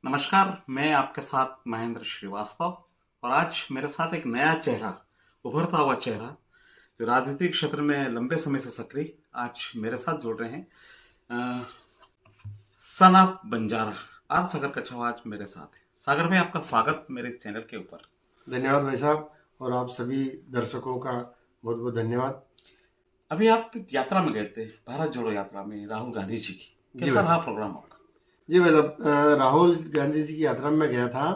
नमस्कार, मैं आपके साथ महेंद्र श्रीवास्तव और आज मेरे साथ एक नया चेहरा, उभरता हुआ चेहरा, जो राजनीतिक क्षेत्र में लंबे समय से सक्रिय आज मेरे साथ जुड़ रहे हैं। अ, सन ऑफ बंजारा आर सागर कछावा आज मेरे साथ है। सागर में आपका स्वागत मेरे इस चैनल के ऊपर। धन्यवाद भाई साहब, और आप सभी दर्शकों का बहुत बहुत धन्यवाद। अभी आप यात्रा में गए थे, भारत जोड़ो यात्रा में राहुल गांधी जी की। जी कैसा भाई रहा प्रोग्राम आपका? जी भाई साहब, राहुल गांधी जी की यात्रा में मैं गया था।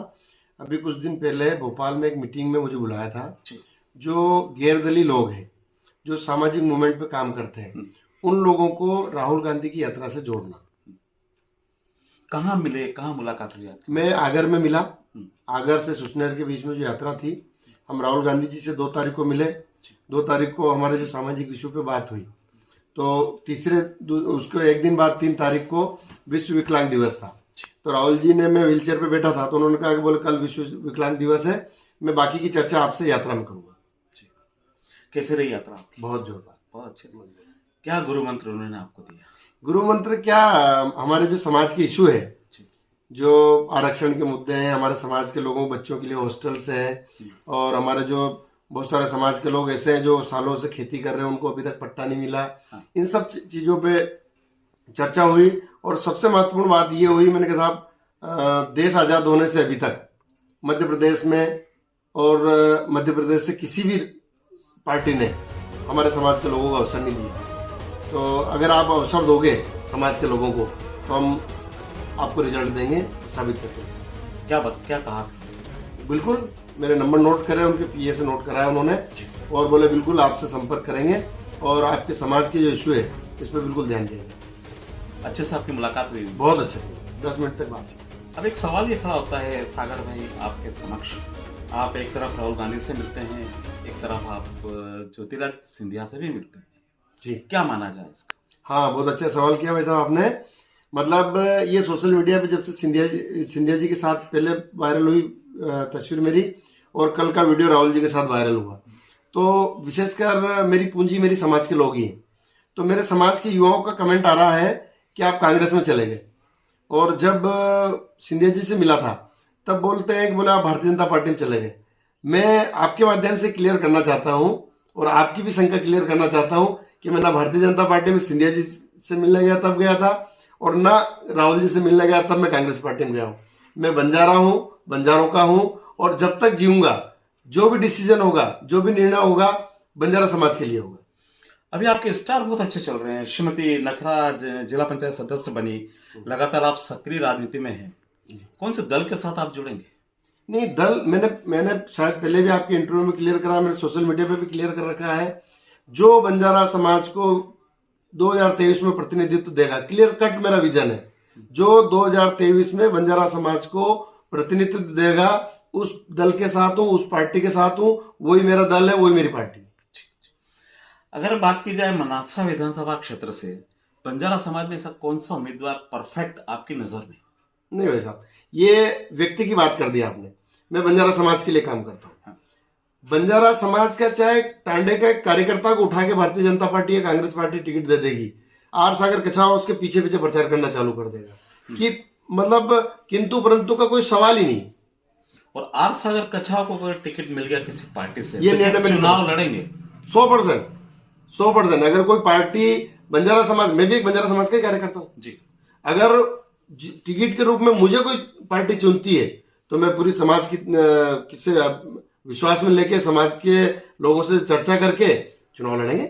अभी कुछ दिन पहले भोपाल में एक मीटिंग में मुझे बुलाया था। जी। जो गैरदलीय लोग हैं, जो सामाजिक मूवमेंट पे काम करते हैं, उन लोगों को राहुल गांधी की यात्रा से जोड़ना। कहाँ मिले, कहाँ मुलाकात हुई आपकी? मैं आगर में मिला। आगर से सुसनेर के बीच में जो यात्रा थी, हम राहुल गांधी जी से 2 तारीख को मिले। 2 तारीख को हमारे जो सामाजिक इशू पे बात हुई, तो उसको एक दिन बाद 3 तारीख को विश्व विकलांग दिवस था। तो राहुल जी ने, मैं व्हीलचेयर पे बैठा था, तो उन्होंने कहा कि बोले कल विश्व विकलांग दिवस है, मैं बाकी की चर्चा आपसे यात्रा में करूंगा। कैसे रही यात्रा आपकी? बहुत जोरदार, बहुत अच्छे। क्या गुरु मंत्र उन्होंने आपको दिया? गुरु मंत्र क्या, हमारे जो समाज के इशू है, जो आरक्षण के मुद्दे हैं, हमारे समाज के लोगों, बच्चों के लिए हॉस्टल्स हैं, और हमारे जो बहुत सारे समाज के लोग ऐसे हैं जो सालों से खेती कर रहे हैं, उनको अभी तक पट्टा नहीं मिला। इन सब चीज़ों पे चर्चा हुई। और सबसे महत्वपूर्ण बात ये हुई, मैंने कहा साहब, देश आज़ाद होने से अभी तक मध्य प्रदेश में और मध्य प्रदेश से किसी भी पार्टी ने हमारे समाज के लोगों को अवसर नहीं दिया। तो अगर आप अवसर दोगे समाज के लोगों को, तो हम आपको रिजल्ट देंगे, साबित करके। क्या कहा? बिल्कुल, मेरे नंबर नोट करे, उनके पीए से नोट कराया उन्होंने, और बोले बिल्कुल आपसे संपर्क करेंगे और आपके समाज के जो इशू है इस पर बिल्कुल ध्यान देंगे। अच्छे से आपकी मुलाकात हुई? बहुत अच्छे से, 10 मिनट तक बात की। अब एक सवाल ये खड़ा होता है सागर भाई आपके समक्ष, आप एक तरफ राहुल गांधी से मिलते हैं, एक तरफ आप ज्योतिरादित्य सिंधिया से भी मिलते हैं जी। क्या माना जाए इसका? हाँ, बहुत अच्छा सवाल किया भाई साहब आपने। मतलब ये सोशल मीडिया पे जब से सिंधिया जी के साथ पहले वायरल हुई तस्वीर मेरी, और कल का वीडियो राहुल जी के साथ वायरल हुआ, तो विशेषकर मेरी पूंजी मेरी समाज के लोग ही हैं। तो मेरे समाज के युवाओं का कमेंट आ रहा है कि आप कांग्रेस में चले गए, और जब सिंधिया जी से मिला था तब बोलते हैं कि बोले आप भारतीय जनता पार्टी में चले गए। मैं आपके माध्यम से क्लियर करना चाहता हूं, और आपकी भी शंका क्लियर करना चाहता हूं, कि मैं ना भारतीय जनता पार्टी में सिंधिया जी से मिलने गया तब गया था, और ना राहुल जी से मिलने गया तब मैं कांग्रेस पार्टी में गया हूँ। मैं बंजारा हूँ, बंजारों का हूँ, और जब तक जीऊंगा, जो भी डिसीजन होगा, जो भी निर्णय होगा, बंजारा समाज के लिए होगा। अभी आपके स्टार बहुत अच्छे चल रहे हैं। श्रीमती नखरा जिला पंचायत सदस्य बनी, लगातार आप सक्रिय राजनीति में हैं। कौन से दल के साथ आप जुड़ेंगे? नहीं, दल मैंने शायद पहले भी आपके इंटरव्यू में क्लियर करा, मैंने सोशल मीडिया पे भी क्लियर कर रखा है। जो बंजारा समाज को 2023 में प्रतिनिधित्व देगा, क्लियर कट मेरा विजन है। जो 2023 में बंजारा समाज को प्रतिनिधित्व देगा, उस दल के साथ हूँ, उस पार्टी के साथ हूँ। वही मेरा दल है, वही मेरी पार्टी। अगर बात की जाए मनासा विधानसभा क्षेत्र से, बंजारा समाज में ऐसा कौन सा उम्मीदवार परफेक्ट आपकी नजर में? नहीं भाई साहब, ये व्यक्ति की बात कर दी आपने। मैं बंजारा समाज के लिए काम करता हूँ। बंजारा समाज का चाहे टांडे का एक कार्यकर्ता को उठा के भारतीय जनता पार्टी या कांग्रेस पार्टी टिकट दे देगी, आर सागर कछावा उसके पीछे पीछे प्रचार करना चालू कर देगा, कि मतलब किंतु परंतु का कोई सवाल ही नहीं। और आर सागर कछावा को अगर टिकट मिल गया किसी पार्टी से, ये निर्णय में चुनाव लड़ेंगे 100%। अगर कोई पार्टी बंजारा समाज, मैं भी एक बंजारा समाज का ही कार्यकर्ता हूँ जी, अगर टिकट के रूप में मुझे कोई पार्टी चुनती है, तो मैं पूरी समाज की किसे विश्वास में लेके समाज के लोगों से चर्चा करके चुनाव लड़ेंगे।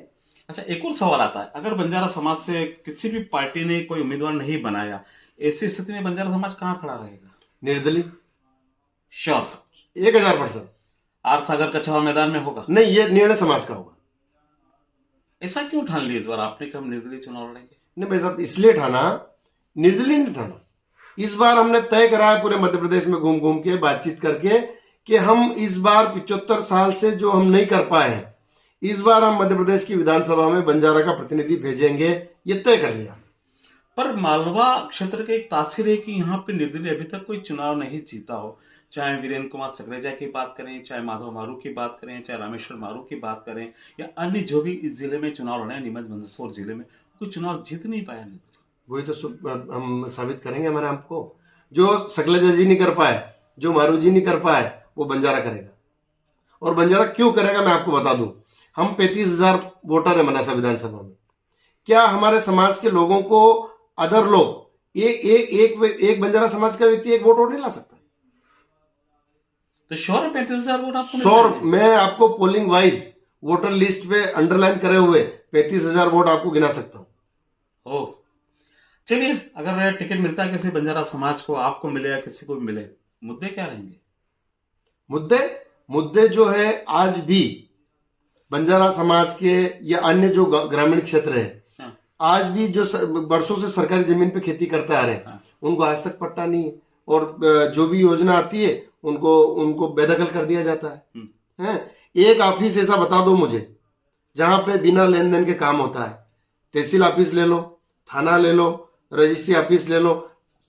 अच्छा, एक और सवाल आता है, अगर बंजारा समाज से किसी भी पार्टी ने कोई उम्मीदवार नहीं बनाया, ऐसी स्थिति में बंजारा समाज कहाँ खड़ा रहेगा? निर्दलीय। श्योर? 1000%। आर सागर कछावा मैदान में होगा? नहीं, ये निर्णय समाज का होगा। ऐसा क्यों ठान लिया इस बार आपने कि हम निर्दलीय चुनाव लड़ेंगे? नहीं भाई साहब, इसलिए ठाना, निर्दलीय नहीं ठाना। इस बार हमने तय करा है पूरे मध्य प्रदेश में घूम घूम के, बातचीत करके, कि हम इस बार 75 साल से जो हम नहीं कर पाए हैं, इस बार हम मध्य प्रदेश की विधानसभा में बंजारा का प्रतिनिधि भेजेंगे, ये तय कर लिया। पर मालवा क्षेत्र के एक तासीर है कि यहाँ पे निर्दलीय अभी तक कोई चुनाव नहीं जीता हो। चाहे वीरेंद्र कुमार सगरेजा की बात करें, चाहे माधव मारू की बात करें, चाहे रामेश्वर मारू की बात करें, या अन्य जो भी इस जिले में चुनाव लड़े, नीमच मंदसौर जिले में कोई चुनाव जीत नहीं पाया निर्दलीय। वही तो हम साबित करेंगे हमारे आपको। जो शैलजा जी नहीं कर पाए, जो मारू जी नहीं कर पाए, वो बंजारा करेगा। और बंजारा क्यों करेगा मैं आपको बता दूं। हम 35,000 वोटर है मनासा विधानसभा में। क्या हमारे समाज के लोगों को अदर लोग एक बंजारा समाज का व्यक्ति एक वोट और नहीं ला सकता? तो श्योर है 35,000 वोट आपको मिल श्योर, जाएंगे? मैं आपको पोलिंग वाइज वोटर लिस्ट पे अंडरलाइन करे हुए 35,000 वोट आपको गिना सकता हूं। ओह, चलिए, अगर टिकट मिलता है किसी बंजारा समाज को, आपको मिले या किसी को भी मिले, मुद्दे क्या रहेंगे? मुद्दे जो है आज भी बंजारा समाज के या अन्य जो ग्रामीण क्षेत्र है, हाँ। आज भी जो वर्षों से सरकारी जमीन पे खेती करते आ रहे हैं, हाँ। उनको आज तक पट्टा नहीं है। और जो भी योजना आती है उनको बेदखल कर दिया जाता है। एक ऑफिस ऐसा बता दो मुझे जहां पे बिना लेन देन के काम होता है। तहसील ऑफिस ले लो, थाना ले लो, रजिस्ट्री ऑफिस ले लो,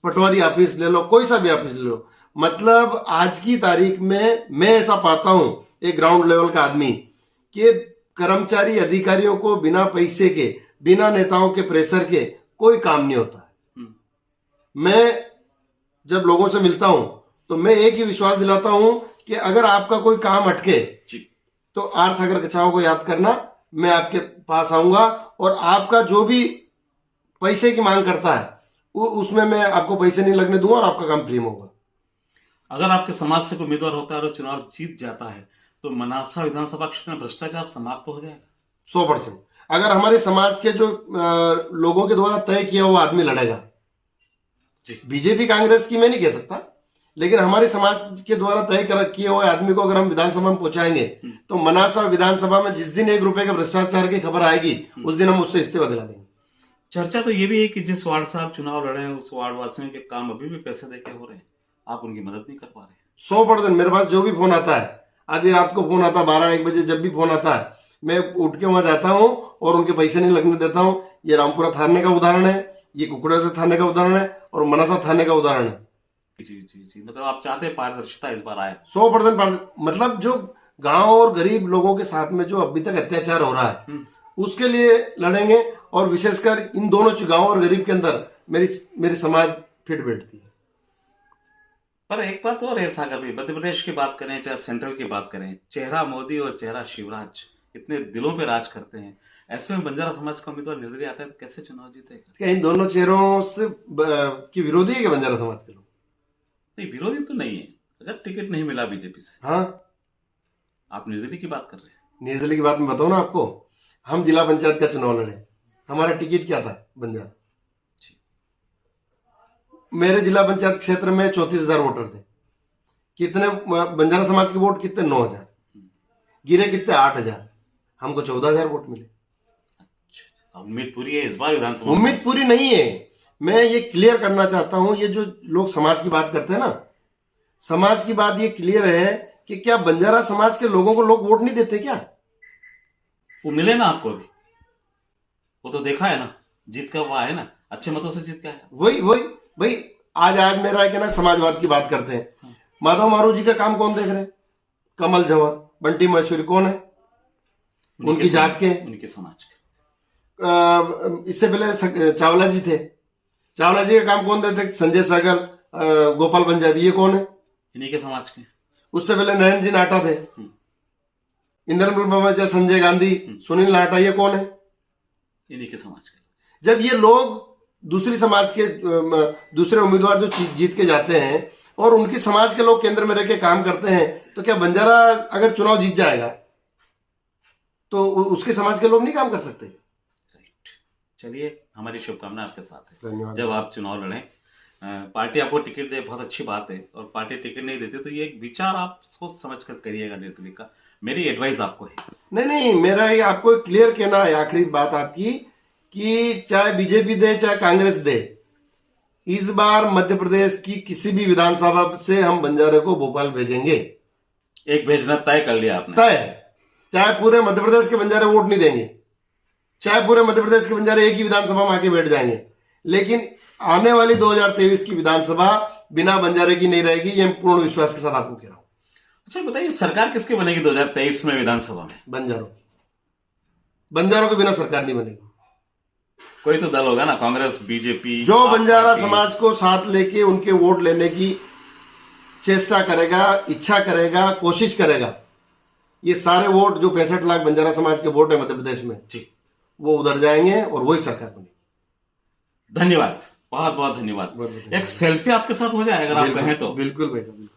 पटवारी ऑफिस ले लो, कोई सा भी ऑफिस ले लो। मतलब आज की तारीख में मैं ऐसा पाता हूं, एक ग्राउंड लेवल का आदमी, कि कर्मचारी अधिकारियों को बिना पैसे के, बिना नेताओं के प्रेशर के कोई काम नहीं होता है। मैं जब लोगों से मिलता हूं तो मैं एक ही विश्वास दिलाता हूं कि अगर आपका कोई काम अटके तो आर सागर कछाओं को याद करना, मैं आपके पास आऊंगा और आपका जो भी पैसे की मांग करता है उसमें मैं आपको पैसे नहीं लगने दूंगा और आपका काम फ्री में होगा। अगर आपके समाज से कोई उम्मीदवार होता है और चुनाव जीत जाता है तो मनासा विधानसभा क्षेत्र में भ्रष्टाचार समाप्त हो जाएगा? 100%। अगर हमारे समाज के जो लोगों के द्वारा तय किया हुआ आदमी लड़ेगा, बीजेपी कांग्रेस की मैं नहीं कह सकता, लेकिन हमारे समाज के द्वारा तय किए हुए आदमी को अगर हम विधानसभा में पहुंचाएंगे तो मनासा विधानसभा में जिस दिन 1 रुपए के भ्रष्टाचार की खबर आएगी उस दिन हम उससे इस्तीफा दिला देंगे। चर्चा तो ये भी है कि जिस वार्ड से आप चुनाव लड़े हैं उस वार्ड वासियों के काम अभी भी पैसे देके हो रहे हैं, आप उनकी मदद नहीं कर पा रहे। 100%। मेरे पास जो भी फोन आता है, आधी रात को फोन आता है, 12-1 बजे जब भी फोन आता है, मैं उठ के वहां जाता हूं और उनके पैसे नहीं लगने देता हूं। ये रामपुरा थाने का उदाहरण है, ये कुकड़ा से थाने का उदाहरण है और मनासा थाने का उदाहरण है। जी, मतलब आप चाहते हैं पारदर्शिता इस बार आए? 100%। मतलब जो गांव और गरीब लोगों के साथ में जो अभी तक अत्याचार हो रहा है उसके लिए लड़ेंगे, और विशेषकर इन दोनों गांव और गरीब के अंदर मेरी समाज फिट बैठती है। पर एक बात और है सागर भाई, मध्य प्रदेश की बात करें चाहे सेंट्रल की बात करें, चेहरा मोदी और चेहरा शिवराज इतने दिलों पे राज करते हैं। ऐसे में बंजारा समाज का उम्मीदवार निर्दलीय आता है तो कैसे चुनाव जीतेगा? क्या इन दोनों चेहरों से की विरोधी है क्या बंजारा समाज के लोग? नहीं, विरोधी तो नहीं है। अगर टिकट नहीं मिला बीजेपी से, हाँ, आप निर्दलीय की बात कर रहे हैं। निर्दलीय की बात मैं बताऊं ना आपको, हम जिला पंचायत का चुनाव लड़े, हमारा टिकट क्या था? बंजारा। मेरे जिला पंचायत क्षेत्र में 34,000 वोटर थे। कितने बंजारा समाज के वोट कितने? 9,000 गिरे, कितने? 8,000। हमको 14,000 वोट मिले। उम्मीद पूरी है इस बार विधानसभा? उम्मीद पूरी नहीं है। मैं ये क्लियर करना चाहता हूं, ये जो लोग समाज की बात करते हैं ना, समाज की बात ये क्लियर है कि क्या बंजारा समाज के लोगों को लोग वोट नहीं देते क्या? वो मिले ना आपको अभी, वो तो देखा है ना, जीत का हुआ है ना, अच्छे मतों से जीत का है। वही भाई, आज मेरा है कि ना, समाजवाद की बात करते हैं। माधव मारू जी का काम कौन देख रहे हैं? कमल जवाहर, बंटी महेश्वरी कौन है? उनकी जात के, उनके समाज के। इससे पहले चावला जी थे, चावला जी का काम कौन देते? संजय सहगल, गोपाल पंजाबी, ये कौन है? इन्हीं के समाज के। उससे पहले नरेंद्र जी नाटा थे, इंद्रमल, संजय गांधी, सुनील नाटा, ये कौन है? इन्हीं के समाज के। जब ये लोग दूसरी समाज के दूसरे उम्मीदवार जो जीत के जाते हैं और उनकी समाज के लोग केंद्र में रह के काम करते हैं, तो क्या बंजारा अगर चुनाव जीत जाएगा तो उसके समाज के लोग नहीं काम कर सकते? राइट। चलिए, हमारी शुभकामना आपके साथ है। धन्यवाद। जब आप चुनाव लड़ें, पार्टी आपको टिकट दे, बहुत अच्छी बात है, और पार्टी टिकट नहीं देती तो ये एक विचार आप सोच समझ कर करिएगा निर्दलीय का। मेरी एडवाइस आपको है। नहीं, मेरा ये आपको क्लियर कहना है, आखिरी बात आपकी, कि चाहे बीजेपी दे चाहे कांग्रेस दे, इस बार मध्य प्रदेश की किसी भी विधानसभा से हम बंजारे को भोपाल भेजेंगे। एक भेजना तय कर लिया आपने? तय। चाहे पूरे मध्य प्रदेश के बंजारे वोट नहीं देंगे, चाहे पूरे मध्य प्रदेश के बंजारे एक ही विधानसभा में आके बैठ जाएंगे, लेकिन आने वाली 2023 की विधानसभा बिना बंजारे की नहीं रहेगी, ये पूर्ण विश्वास के साथ आपको कह रहा हूं। अच्छा बताइए, सरकार किसकी बनेगी 2023 में विधानसभा में? बंजारों के बिना सरकार नहीं बनेगी। कोई तो दल होगा ना, कांग्रेस, बीजेपी, जो आप बंजारा पार्टी। समाज को साथ लेके उनके वोट लेने की चेष्टा करेगा, इच्छा करेगा, कोशिश करेगा, ये सारे वोट जो 65 लाख बंजारा समाज के वोट है मध्य प्रदेश में जी, वो उधर जाएंगे और वही सरकार बनेगी। धन्यवाद, बहुत बहुत धन्यवाद। बहुत बहुत एक सेल्फी आपके साथ हो जाए अगर आप बिल्कुल, कहें तो। बिल्कुल भाई साहब, बिल्कुल।